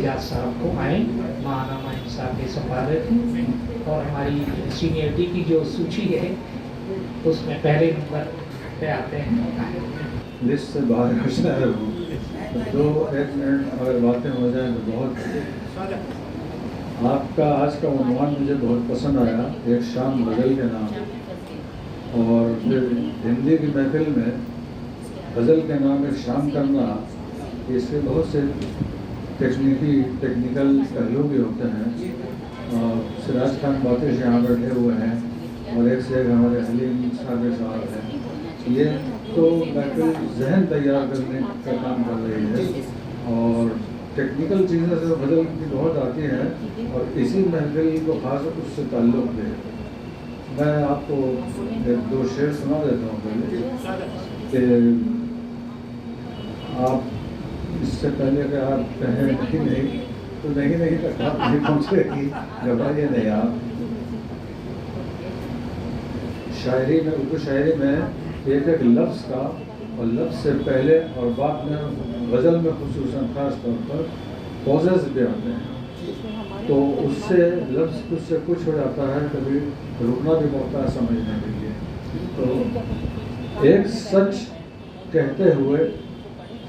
रियाज साहब को आए, महाना माइन साहब के संपादक हैं और हमारी सीनियरिटी की जो सूची है उसमें पहले नंबर पे आते हैं। लिस्ट से बाहर खर्चा है वो, तो 1 मिनट अगर बातें हो जाए तो बहुत। आपका आज का उन्वान मुझे बहुत पसंद आया, एक शाम गज़ल के नाम, और फिर हिंदी की महफिल में गज़ल के नाम एक शाम करना, इसके बहुत से टेक्निकल पहलू भी होते हैं। सिराज खान बातिश यहाँ बैठे हुए हैं और एक से एक हमारे हलीम साहब हैं। ये तो महफिल जहन तैयार करने का काम कर रही है और टेक्निकल चीज़ें से गज़ल की बहुत आती हैं और इसी महफिल को खास उससे ताल्लुक़ है। मैं आपको 1-2 शेर सुना देता हूँ पहले कि आप इससे पहले कि आप कहें नहीं तो नहीं तक आप नहीं पहुँचेगी, घबराइए नहीं आप। शायरी में, उर्दू शायरी में एक लफ्ज़ का और लफ्ज़ से पहले और बाद में गज़ल में खुसूसन ख़ास तौर पर पॉजेस भी आते हैं, तो उससे लफ्ज़ उससे कुछ हो जाता है, कभी रुकना भी पड़ता है समझने के लिए। तो एक सच कहते हुए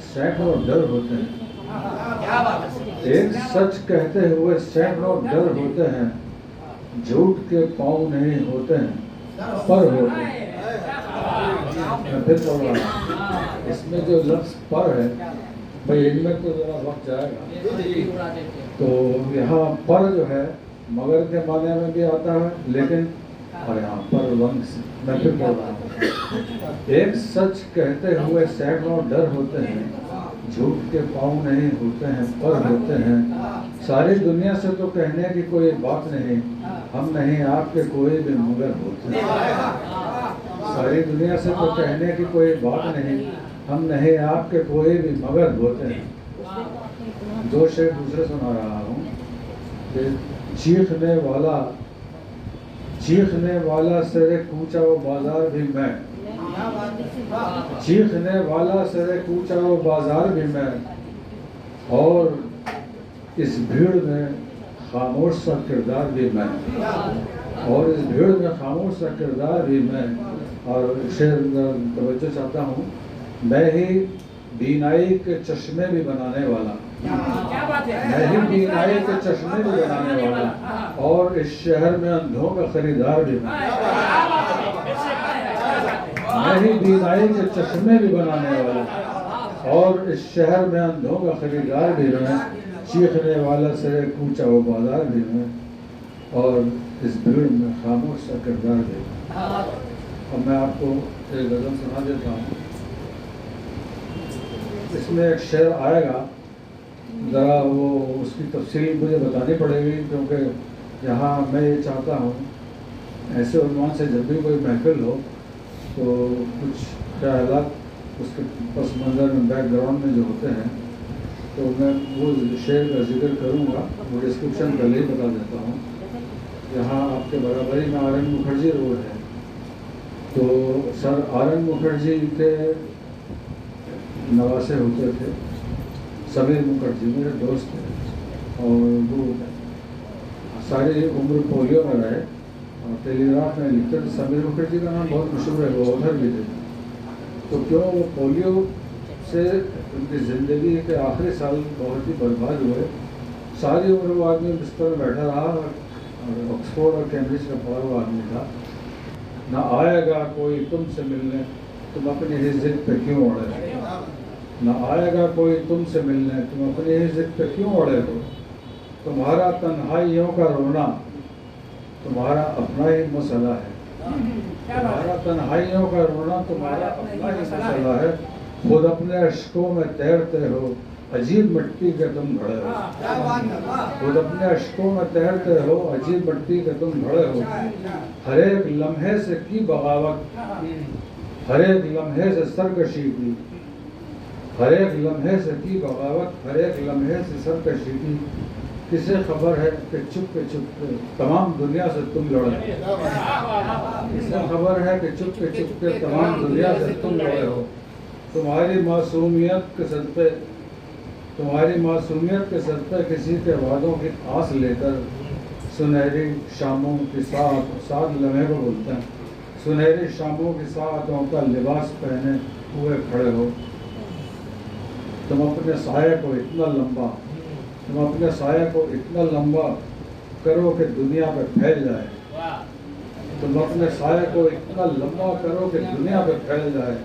सैकड़ों डर होते हैं, एक सच कहते हुए सैकड़ों डर होते हैं, झूठ के पाँव नहीं होते हैं पर होते हैं। मैं फिर बोल रहा हूँ, इसमें जो लफ्ज़ पर है भाई, इनमें तो ज़रा वक्त जाएगा। तो यहाँ पर जो है मगर के माने में भी आता है, लेकिन और यहाँ पर वंश, मैं फिर बोल रहा हूँ, एक सच कहते हुए सैकड़ों डर होते हैं, झूठ के पाँव नहीं होते हैं पर होते हैं। सारी दुनिया से तो कहने की कोई बात नहीं, हम नहीं आपके कोई भी मगर होते हैं। सारी दुनिया से तो कहने की कोई बात नहीं, हम नहीं आपके कोई भी मगर होते हैं। 2 शेर दूसरे सुना रहा हूँ कि चीखने वाला सरे कूचा वो बाजार भी मैं, चीखने वाला सरे कूचा वो बाजार भी मैं, और इस भीड़ में खामोश सा किरदार भी मैं, और इस भीड़ में खामोश सा किरदार भी मैं। और शेर तवज्जो चाहता हूँ, मैं ही बीनाई के चश्मे भी बनाने वाला, मैं ही बीनाई के चश्मे भी बनाने वाला, और इस शहर में अंधों का खरीदार भी मैं ही बीनाई के चश्मे भी बनाने वाला, और इस शहर में अंधों का खरीदार भी मैं, चीखने वाला सरे कूचा वो बाजार भी मैं, और इस भीड़ में खामोश सा किरदार भी मैं। और मैं आपको एक गज़ल सुना देता हूँ, इसमें एक शेर आएगा, ज़रा वो उसकी तफसील मुझे बतानी पड़ेगी, क्योंकि यहाँ मैं ये चाहता हूँ ऐसे उन्वान से जब भी कोई महफिल हो तो कुछ ख्यालात उसके पस मंज़र में, बैकग्राउंड में जो होते हैं, तो मैं वो शेर का जिक्र करूँगा, वो डिस्क्रिप्शन पहले ही बता देता हूँ। यहाँ आपके बराबरी में आर एन मुखर्जी रोड है, तो सर आर एन मुखर्जी के नवासे होते थे, समीर मुखर्जी मेरे दोस्त थे, और वो सारी उम्र पोलियो में रहे और टेलीग्राफ में लिखते थे। समीर मुखर्जी का नाम बहुत मशहूर है, वो ऑथर भी थे। तो क्यों वो पोलियो से उनकी ज़िंदगी के आखिरी साल बहुत ही बर्बाद हुए। सारी उम्र वो आदमी बिस्तर में बैठा रहा और ऑक्सफोर्ड और कैम्ब्रिज का पढ़ा हुआ आदमी था। ना आएगा कोई तुमसे मिलने, तुम अपनी ही ज़िद पे क्यों अड़े, ना आएगा कोई तुमसे मिलने, तुम अपनी ही ज़िद पे क्यों अड़े हो। तुम्हारा तन्हाइयों का रोना तुम्हारा अपना ही मसला है, तुम्हारा तन्हाइयों का रोना तुम्हारा अपना ही मसला है। खुद अपने अश्कों में तैरते हो, अजीब मिट्टी के तुम घड़े हो। खुद अपने अश्कों में तैरते हो, अजीब मिट्टी के तुम घड़े हो। हर एक लम्हे से की बगावत, हर एक लम्हे से सरकशी की, हर एक लम्हे से की बगावत, हर एक लम्हे से सरकशी की। किसे खबर है कि चुप के तमाम दुनिया से तुम लड़े, किसे खबर है कि चुप के तमाम दुनिया से तुम लड़े हो। तुम्हारी मासूमियत के सदक़े तुम्हारी मासूमियत के सदक़े किसी के वादों की आस लेकर सुनहरी शामों के साथ लम्हे को बोलते हैं, सुनहरी शामों के साथों का लिबास पहने हुए खड़े हो। तुम अपने साये को इतना लंबा करो कि दुनिया पे फैल जाए। तुम अपने साये को इतना लंबा करो कि दुनिया पे फैल जाए।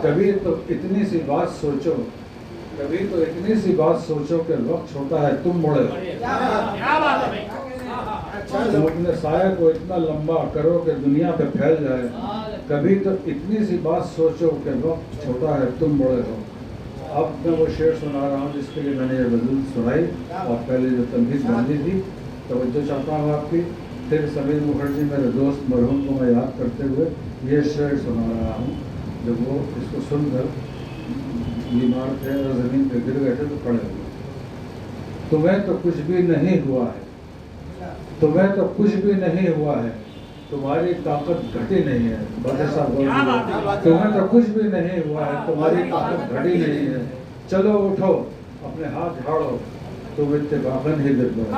कभी तो इतनी सी बात सोचो कि वक्त छोटा है, तुम मुड़े हो। तुम अपने साये को इतना लंबा करो कि दुनिया पे फैल जाए। कभी तो इतनी सी बात सोचो कि वक्त छोटा है, तुम मुड़े हो। अब मैं वो शेर सुना रहा हूँ जिसके लिए मैंने ये गज़ल सुनाई और पहले जो तमहीद बांधी थी। तवज्जो चाहता हूँ आपकी। फिर समीर मुखर्जी मेरे दोस्त मरहूम को मैं याद करते हुए ये शेर सुना रहा हूँ। जब वो इसको सुनकर बीमार थे और ज़मीन पे गिर गए थे तो खड़े हुए। तुम्हें तो कुछ भी नहीं हुआ है, तुम्हारी ताकत घटी नहीं है। तुम्हें तो कुछ भी नहीं हुआ है, तुम्हारी ताकत घटी नहीं है। चलो उठो, अपने हाथ झाड़ो, तुम इत्तेफाकन ही गिर पड़ो।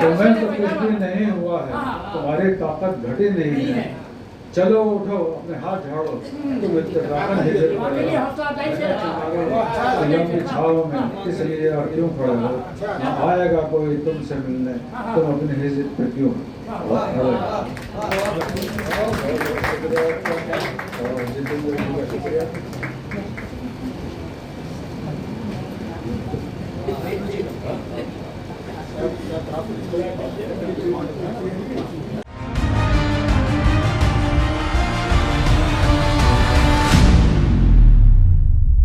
तुम्हें तो कुछ भी नहीं हुआ है, तुम्हारी ताकत घटी नहीं है। चलो उठो, अपने हाथ झाड़ो, तुम इत्तेफाकन ही गिर पड़ो। लंबी छाव में इसलिए और क्यों खड़े हो? ना आएगा कोई तुमसे मिलने, तुम अपनी हिज्जत पे क्यों खड़े हो?